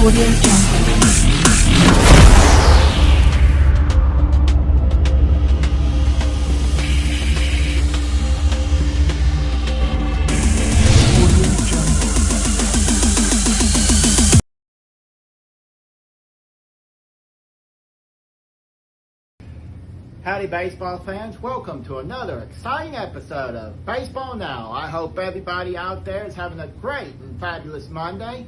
Audio Jungle. Howdy baseball fans, welcome to another exciting episode of Baseball Now. I hope everybody out there is having a great and fabulous Monday.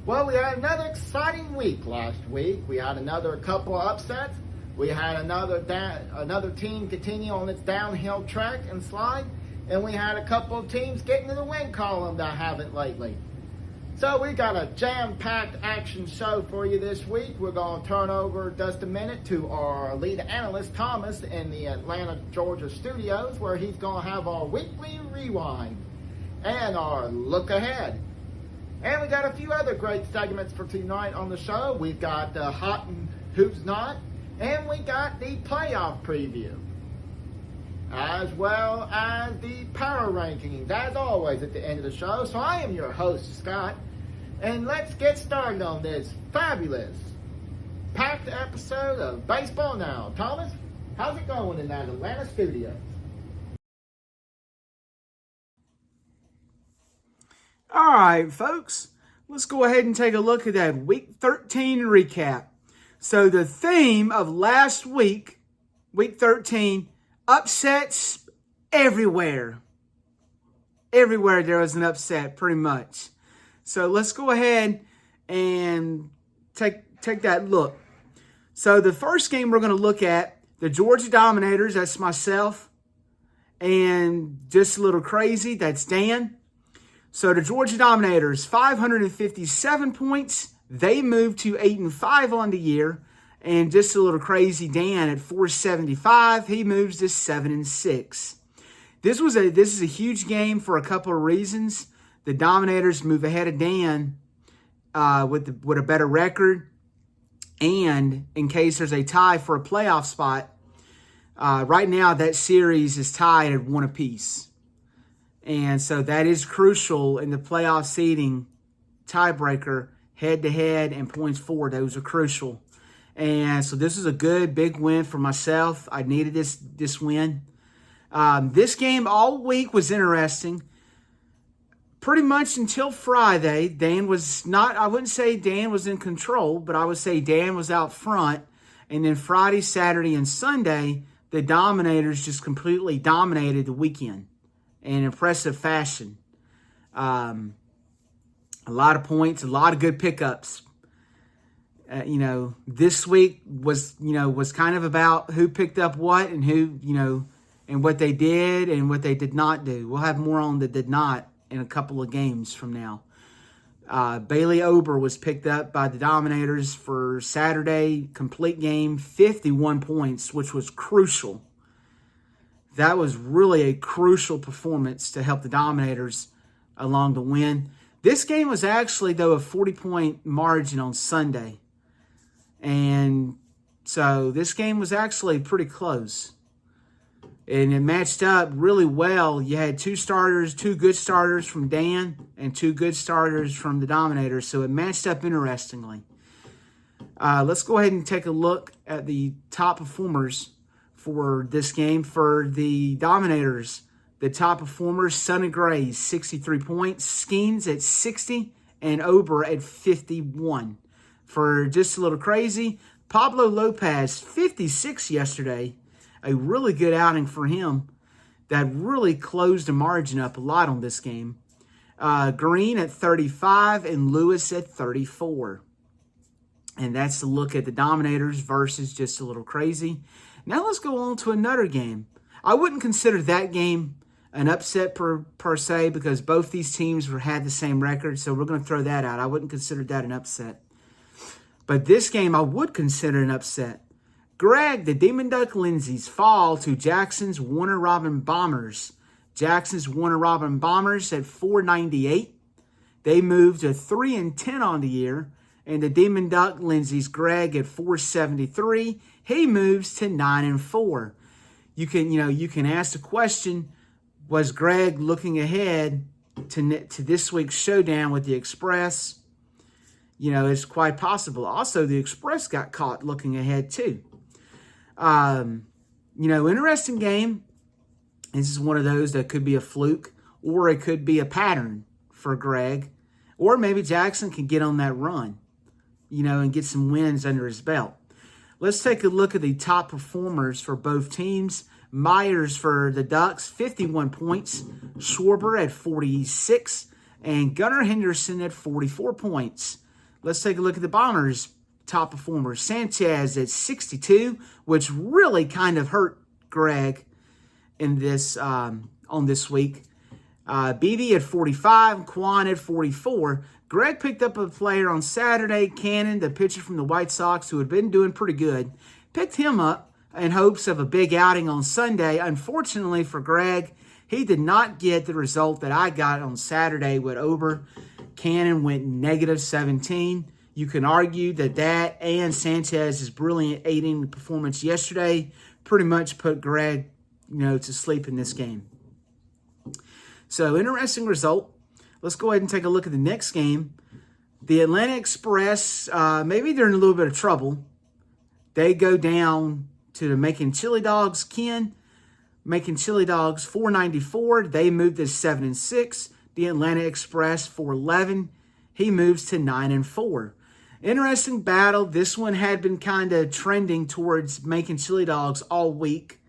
Well, we had another exciting week last week. We had another couple of upsets. We had another team continue on its downhill track and slide. And we had a couple of teams get into the win column that haven't lately. So we got a jam-packed action show for you this week. We're going to turn over just a minute to our lead analyst, Thomas, in the Atlanta, Georgia studios, where he's going to have our weekly rewind and our look ahead. And we got a few other great segments for tonight on the show. We've got the Hot and Who's Not, and we got the playoff preview, as well as the power rankings, as always at the end of the show. So I am your host, Scott, and let's get started on this fabulous, packed episode of Baseball Now. Thomas, how's it going in that Atlanta studio? All right, folks, let's go ahead and take a look at that Week 13 recap. So the theme of last week, Week 13, upsets everywhere. Everywhere there was an upset, pretty much. So let's go ahead and take that look. So the first game we're going to look at, the Georgia Dominators, that's myself, and just a little crazy, that's Dan. So the Georgia Dominators, 557 points. They moved to 8-5 on the year. And just a little crazy, Dan at 475, he moves to 7-6. This is a huge game for a couple of reasons. The Dominators move ahead of Dan with a better record, and in case there's a tie for a playoff spot, right now that series is tied at 1 apiece. And so that is crucial in the playoff seeding tiebreaker, head-to-head and points for. Those are crucial. And so this is a good, big win for myself. I needed this win. This game all week was interesting. Pretty much until Friday, Dan was not, I wouldn't say Dan was in control, but I would say Dan was out front. And then Friday, Saturday, and Sunday, the Dominators just completely dominated the weekend in impressive fashion. A lot of points, a lot of good pickups. This week was kind of about who picked up what and who, and what they did and what they did not do. We'll have more on the did not in a couple of games from now. Bailey Ober was picked up by the Dominators for Saturday, complete game, 51 points, which was crucial. That was really a crucial performance to help the Dominators along the win. This game was actually, though, a 40-point margin on Sunday. And so this game was actually pretty close. And it matched up really well. You had two good starters from Dan, and two good starters from the Dominators. So it matched up interestingly. Let's go ahead and take a look at the top performers for this game. For the Dominators, the top performers, Sonny Gray, 63 points, Skeens at 60, and Ober at 51. For just a little crazy, Pablo Lopez, 56 yesterday. A really good outing for him that really closed the margin up a lot on this game. Green at 35 and Lewis at 34. And that's the look at the Dominators versus just a little crazy. Now let's go on to another game. I wouldn't consider that game an upset per se because both these teams had the same record, so we're going to throw that out. I wouldn't consider that an upset. But this game I would consider an upset. Greg, the Demon Duck Lindsays, fall to Jackson's Warner Robin Bombers. Jackson's Warner Robin Bombers at 498. They moved to 3-10 on the year. And the Demon Duck Lindsays, Greg at 473. He moves to 9-4. You can ask the question, was Greg looking ahead to this week's showdown with the Express? it's quite possible. Also, the Express got caught looking ahead too. Interesting game. This is one of those that could be a fluke, or it could be a pattern for Greg, or maybe Jackson can get on that run, and get some wins under his belt. Let's take a look at the top performers for both teams. Myers for the Ducks, 51 points. Schwarber at 46, and Gunnar Henderson at 44 points. Let's take a look at the Bombers' top performers. Sanchez at 62, which really kind of hurt Greg in this on this week. Beebe at 45, Quan at 44. Greg picked up a player on Saturday, Cannon, the pitcher from the White Sox, who had been doing pretty good. Picked him up in hopes of a big outing on Sunday. Unfortunately for Greg, he did not get the result that I got on Saturday with Ober. Cannon went -17. You can argue that and Sanchez's brilliant 8-inning performance yesterday pretty much put Greg, to sleep in this game. So, interesting result. Let's go ahead and take a look at the next game. The Atlanta Express, maybe they're in a little bit of trouble. They go down to the Macon Chili Dogs. Ken, Macon Chili Dogs, 494. They moved to 7-6. The Atlanta Express, 411. He moves to 9-4. Interesting battle. This one had been kind of trending towards Macon Chili Dogs all week.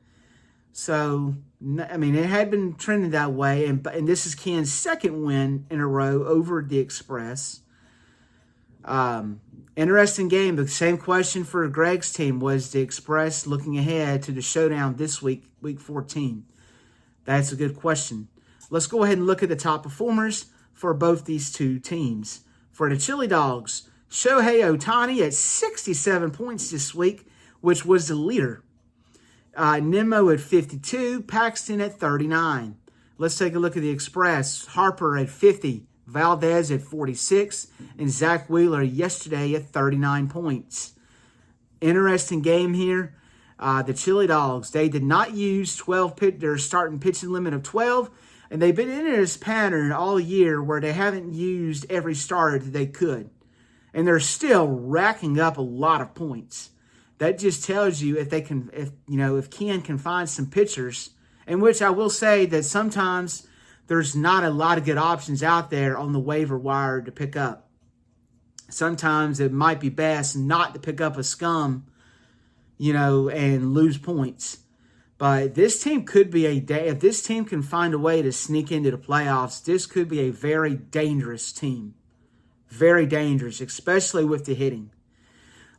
So, it had been trending that way, and this is Ken's second win in a row over the Express. Interesting game. The same question for Greg's team. Was the Express looking ahead to the showdown this week, week 14? That's a good question. Let's go ahead and look at the top performers for both these two teams. For the Chili Dogs, Shohei Ohtani at 67 points this week, which was the leader. Nimmo at 52, Paxton at 39. Let's take a look at the Express. Harper at 50, Valdez at 46, and Zach Wheeler yesterday at 39 points. Interesting game here. The Chili Dogs, they did not use their starting pitching limit of 12, and they've been in this pattern all year where they haven't used every starter that they could. And they're still racking up a lot of points. That just tells you if Ken can find some pitchers, in which I will say that sometimes there's not a lot of good options out there on the waiver wire to pick up. Sometimes it might be best not to pick up a scum, and lose points. But this team could be if this team can find a way to sneak into the playoffs, this could be a very dangerous team. Very dangerous, especially with the hitting.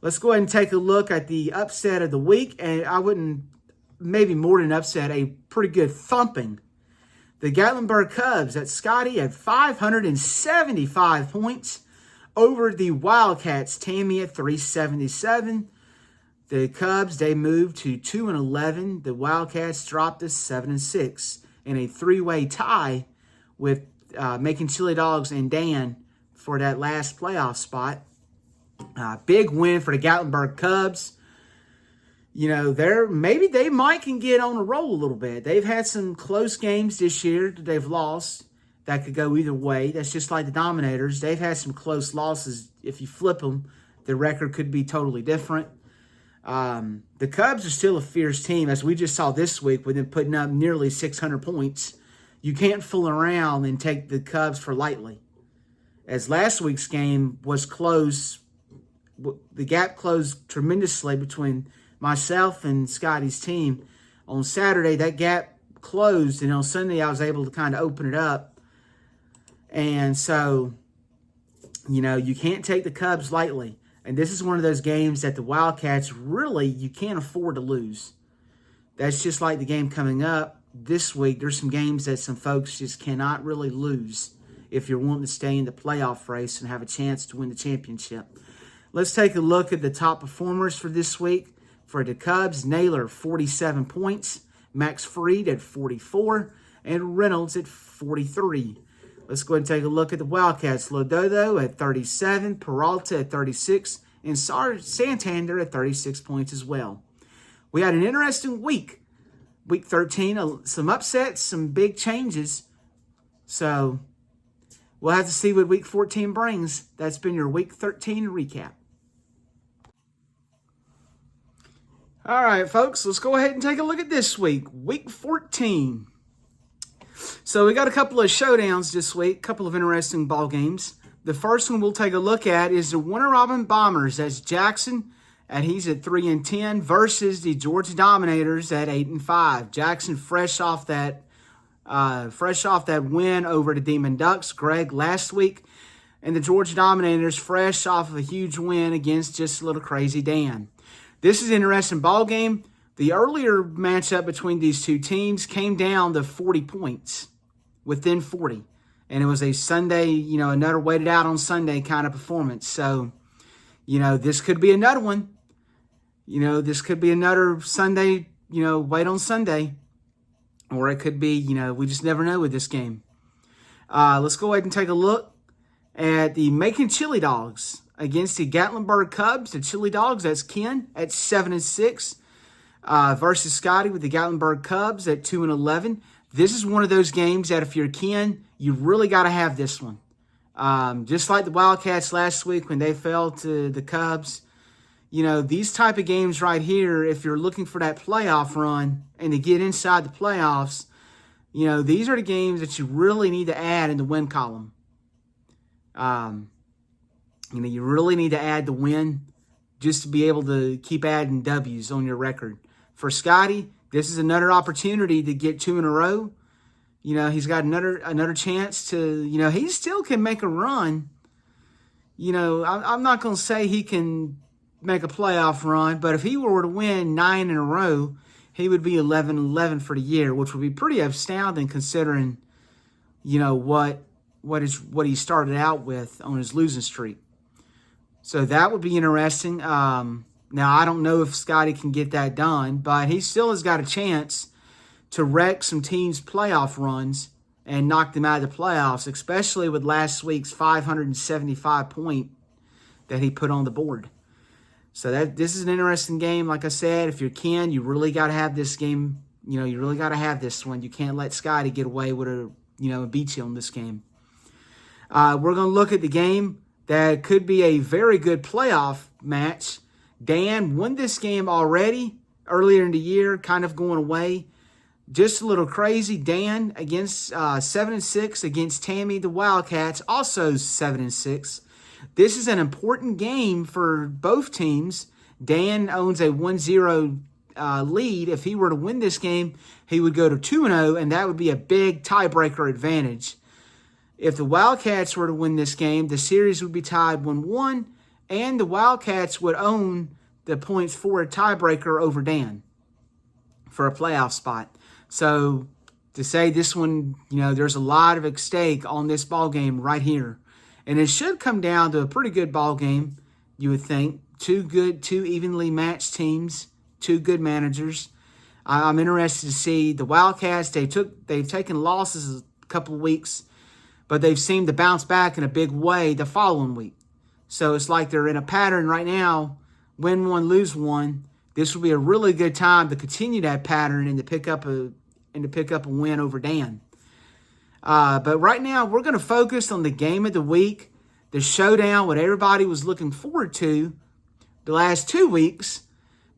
Let's go ahead and take a look at the upset of the week, and I wouldn't, maybe more than upset, a pretty good thumping. The Gatlinburg Cubs at Scotty at 575 points over the Wildcats. Tammy at 377. The Cubs, they moved to 2-11. The Wildcats dropped to 7-6 in a three-way tie with Macon Chili Dogs and Dan for that last playoff spot. Big win for the Gatlinburg Cubs. Maybe they can get on a roll a little bit. They've had some close games this year that they've lost that could go either way. That's just like the Dominators. They've had some close losses. If you flip them, the record could be totally different. The Cubs are still a fierce team, as we just saw this week with them putting up nearly 600 points. You can't fool around and take the Cubs for lightly. As last week's game was close, the gap closed tremendously between myself and Scotty's team. On Saturday, that gap closed, and on Sunday, I was able to kind of open it up. And so, you can't take the Cubs lightly. And this is one of those games that the Wildcats really, you can't afford to lose. That's just like the game coming up this week. There's some games that some folks just cannot really lose if you're wanting to stay in the playoff race and have a chance to win the championship. Let's take a look at the top performers for this week. For the Cubs, Naylor, 47 points. Max Fried at 44. And Reynolds at 43. Let's go ahead and take a look at the Wildcats. Lododo at 37. Peralta at 36. And Santander at 36 points as well. We had an interesting week. Week 13, some upsets, some big changes. So, we'll have to see what Week 14 brings. That's been your Week 13 recap. All right, folks, let's go ahead and take a look at this week, Week 14. So we got a couple of showdowns this week, a couple of interesting ball games. The first one we'll take a look at is the Warner Robin Bombers. That's Jackson, and he's at 3-10 versus the Georgia Dominators at 8-5. Jackson fresh off that win over the Demon Ducks, Greg, last week, and the Georgia Dominators fresh off of a huge win against just a little crazy Dan. This is an interesting ball game. The earlier matchup between these two teams came down to 40 points, within 40. And it was a Sunday, another waited out on Sunday kind of performance. So, this could be another one. This could be another Sunday, wait on Sunday. Or it could be, we just never know with this game. Let's go ahead and take a look at the Macon Chili Dogs against the Gatlinburg Cubs. The Chili Dogs, that's Ken at 7-6 versus Scotty with the Gatlinburg Cubs at 2-11. This is one of those games that if you're Ken, you really got to have this one. Just like the Wildcats last week when they fell to the Cubs. These type of games right here, if you're looking for that playoff run and to get inside the playoffs, these are the games that you really need to add in the win column. You really need to add the win just to be able to keep adding W's on your record. For Scotty, this is another opportunity to get 2 in a row. He's got another chance to, he still can make a run. I'm not going to say he can make a playoff run, but if he were to win 9 in a row, he would be 11-11 for the year, which would be pretty astounding considering, what he started out with on his losing streak. So that would be interesting. Now, I don't know if Scotty can get that done, but he still has got a chance to wreck some teams' playoff runs and knock them out of the playoffs, especially with last week's 575 point that he put on the board. So this is an interesting game. Like I said, if you're Ken, you really got to have this game. You really got to have this one. You can't let Scotty get away with beat you on this game. We're going to look at the game that could be a very good playoff match. Dan won this game already earlier in the year, kind of going away. Just a little crazy. Dan against 7-6 against Tammy the Wildcats, also 7-6. This is an important game for both teams. Dan owns a 1-0 lead. If he were to win this game, he would go to 2-0, and that would be a big tiebreaker advantage. If the Wildcats were to win this game, the series would be tied 1-1, and the Wildcats would own the points for a tiebreaker over Dan for a playoff spot. So to say this one, there's a lot of at stake on this ball game right here. And it should come down to a pretty good ball game, you would think. Two evenly matched teams, two good managers. I'm interested to see the Wildcats. They've taken losses a couple of weeks, but they've seemed to bounce back in a big way the following week. So it's like they're in a pattern right now, win one, lose one. This will be a really good time to continue that pattern and to pick up a win over Dan. But right now, we're going to focus on the game of the week, the showdown, what everybody was looking forward to the last 2 weeks.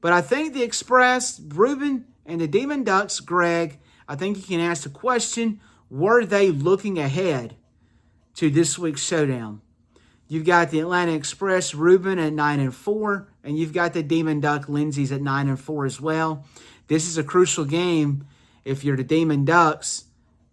But I think the Express, Ruben, and the Demon Ducks, Greg, I think you can ask the question, were they looking ahead to this week's showdown? You've got the Atlanta Express, Ruben, at 9-4, and you've got the Demon Duck, Lindsay's at 9-4 as well. This is a crucial game. If you're the Demon Ducks,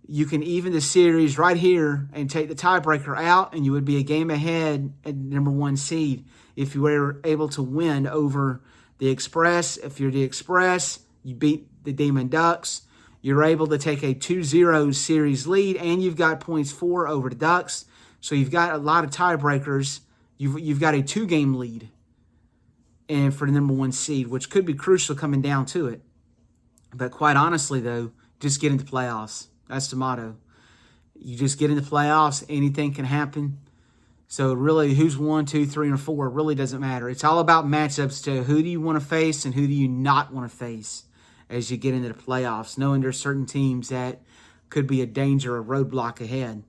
you can even the series right here and take the tiebreaker out, and you would be a game ahead at number 1 seed if you were able to win over the Express. If you're the Express, you beat the Demon Ducks. You're able to take a 2-0 series lead, and you've got points 4 over the Ducks. So you've got a lot of tiebreakers. You've got a 2-game lead, and for the number 1 seed, which could be crucial coming down to it. But quite honestly, though, just get into playoffs. That's the motto. You just get into playoffs, anything can happen. So really, who's 1, 2, 3, or 4 really doesn't matter. It's all about matchups to who do you want to face and who do you not want to face as you get into the playoffs, knowing there's certain teams that could be a danger, a roadblock ahead.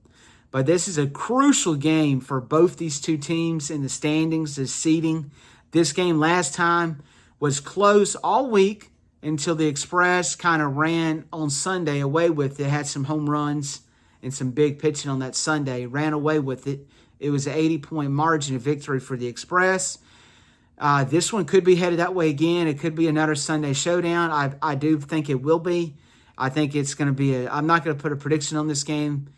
But this is a crucial game for both these two teams in the standings, the seeding. This game last time was close all week until the Express kind of ran on Sunday away with it. Had some home runs and some big pitching on that Sunday. Ran away with it. It was an 80-point margin of victory for the Express. This one could be headed that way again. It could be another Sunday showdown. I do think it will be. I think it's going to be I'm not going to put a prediction on this game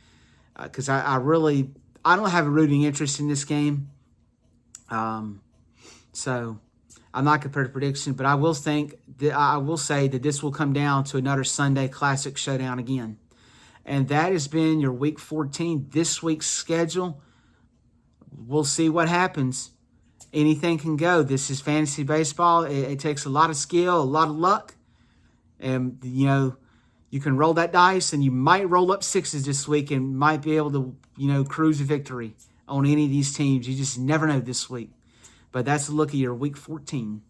because I don't have a rooting interest in this game. So I'm not going to put a prediction, but I will say that this will come down to another Sunday Classic showdown again. And that has been your Week 14, this week's schedule. We'll see what happens. Anything can go. This is fantasy baseball. It takes a lot of skill, a lot of luck. And, you can roll that dice and you might roll up sixes this week and might be able to, cruise a victory on any of these teams. You just never know this week. But that's a look at your Week 14.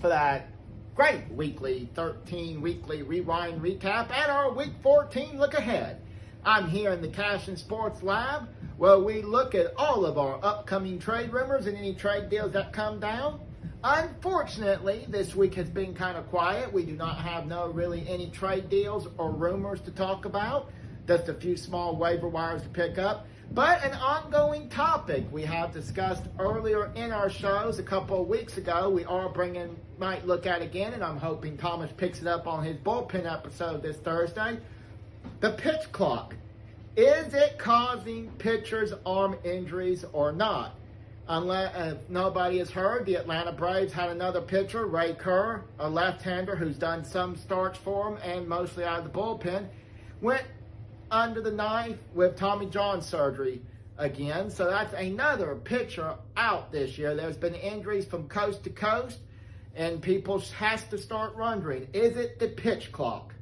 For that great weekly 13 weekly rewind recap and our Week 14 look ahead. I'm here in the Cash and Sports Lab where we look at all of our upcoming trade rumors and any trade deals that come down. Unfortunately, this week has been kind of quiet. We do not have any trade deals or rumors to talk about. Just a few small waiver wires to pick up. But an ongoing topic we have discussed earlier in our shows a couple of weeks ago, we might look at again, and I'm hoping Thomas picks it up on his bullpen episode this Thursday. The pitch clock. Is it causing pitchers' arm injuries or not? Unless nobody has heard, the Atlanta Braves had another pitcher, Ray Kerr, a left-hander who's done some starts for them and mostly out of the bullpen, went under the knife with Tommy John surgery again. So that's another pitcher out this year. There's been injuries from coast to coast, and people has to start wondering, is it the pitch clock?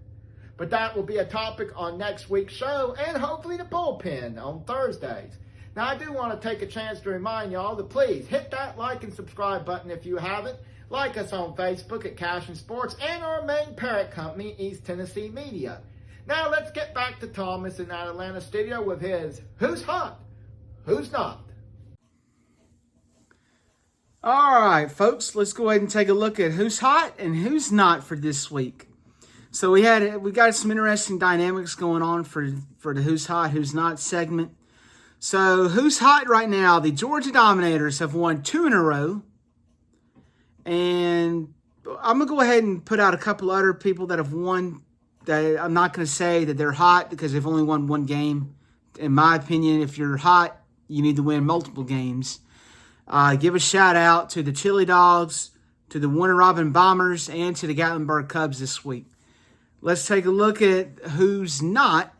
But that will be a topic on next week's show and hopefully the bullpen on Thursdays. Now, I do want to take a chance to remind y'all to please hit that like and subscribe button if you haven't. Like us on Facebook at Cash and Sports and our main parent company, East Tennessee Media. Now, let's get back to Thomas in that Atlanta studio with his Who's Hot, Who's Not. All right, folks, let's go ahead and take a look at who's hot and who's not for this week. So we got some interesting dynamics going on for the Who's Hot, Who's Not segment. So who's hot right now? The Georgia Dominators have won 2 in a row. And I'm going to go ahead and put out a couple other people that have won. That I'm not going to say that they're hot because they've only won 1 game. In my opinion, if you're hot, you need to win multiple games. Give a shout out to the Chili Dogs, to the Warner Robin Bombers, and to the Gatlinburg Cubs this week. Let's take a look at who's not.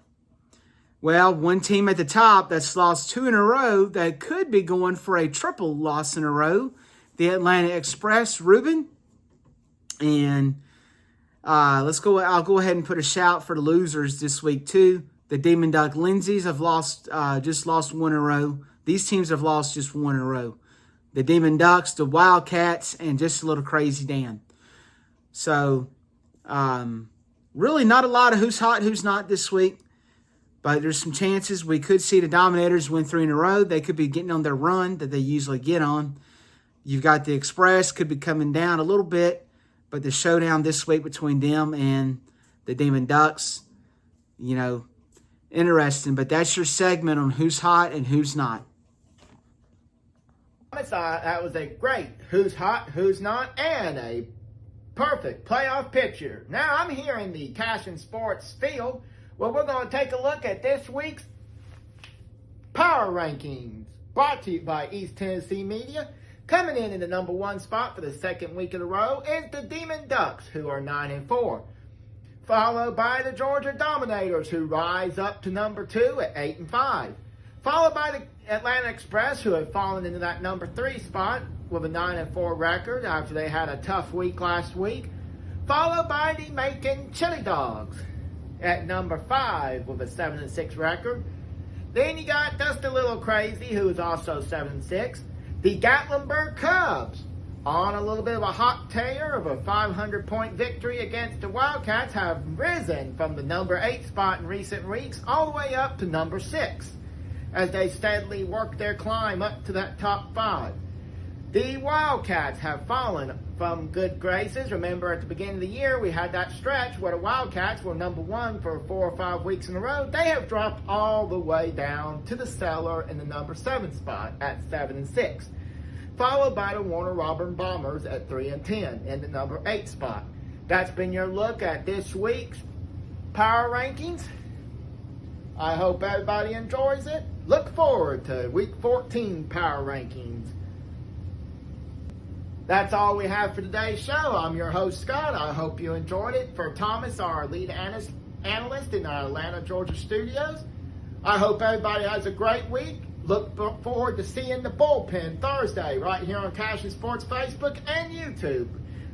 Well, one team at the top that's lost 2 in a row that could be going for a triple loss in a row, the Atlanta Express, Ruben. And I'll go ahead and put a shout for the losers this week too. The Demon Duck Lindsays have just lost 1 in a row. These teams have lost just 1 in a row. The Demon Ducks, the Wildcats, and just a little Crazy Dan. So, really not a lot of who's hot, who's not this week. But there's some chances we could see the Dominators win 3 in a row. They could be getting on their run that they usually get on. You've got the Express could be coming down a little bit. But the showdown this week between them and the Demon Ducks, interesting. But that's your segment on who's hot and who's not. That was a great who's hot, who's not, and a perfect playoff picture. Now I'm here in the Cash and Sports field. Well, we're going to take a look at this week's Power Rankings, brought to you by East Tennessee Media. Coming in the number 1 spot for the 2nd week in a row is the Demon Ducks, who are 9-4. Followed by the Georgia Dominators, who rise up to number 2 at 8-5. Followed by the Atlanta Express, who have fallen into that number 3 spot with a 9-4 record after they had a tough week last week. Followed by the Macon Chili Dogs at number 5 with a 7-6 record. Then you got just a little crazy, who is also 7-6. The Gatlinburg Cubs, On a little bit of a hot tear of a 500-point victory against the Wildcats, have risen from the number 8 spot in recent weeks all the way up to number 6 as they steadily work their climb up to that top 5. The Wildcats have fallen from good graces. Remember, at the beginning of the year, we had that stretch where the Wildcats were number 1 for 4 or 5 weeks in a row. They have dropped all the way down to the cellar in the number 7 spot at 7-6, followed by the Warner Robins Bombers at 3-10 in the number 8 spot. That's been your look at this week's power rankings. I hope everybody enjoys it. Look forward to week 14 power rankings. That's all we have for today's show. I'm your host, Scott. I hope you enjoyed it. For Thomas, our lead analyst in our Atlanta, Georgia studios, I hope everybody has a great week. Look forward to seeing the bullpen Thursday right here on Cashin Sports Facebook and YouTube.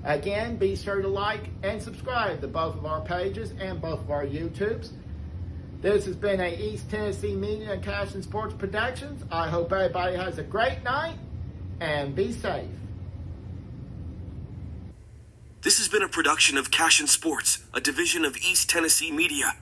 Again, be sure to like and subscribe to both of our pages and both of our YouTubes. This has been a East Tennessee Media and Cashin Sports Productions. I hope everybody has a great night and be safe. This has been a production of Cashin Sports, a division of East Tennessee Media.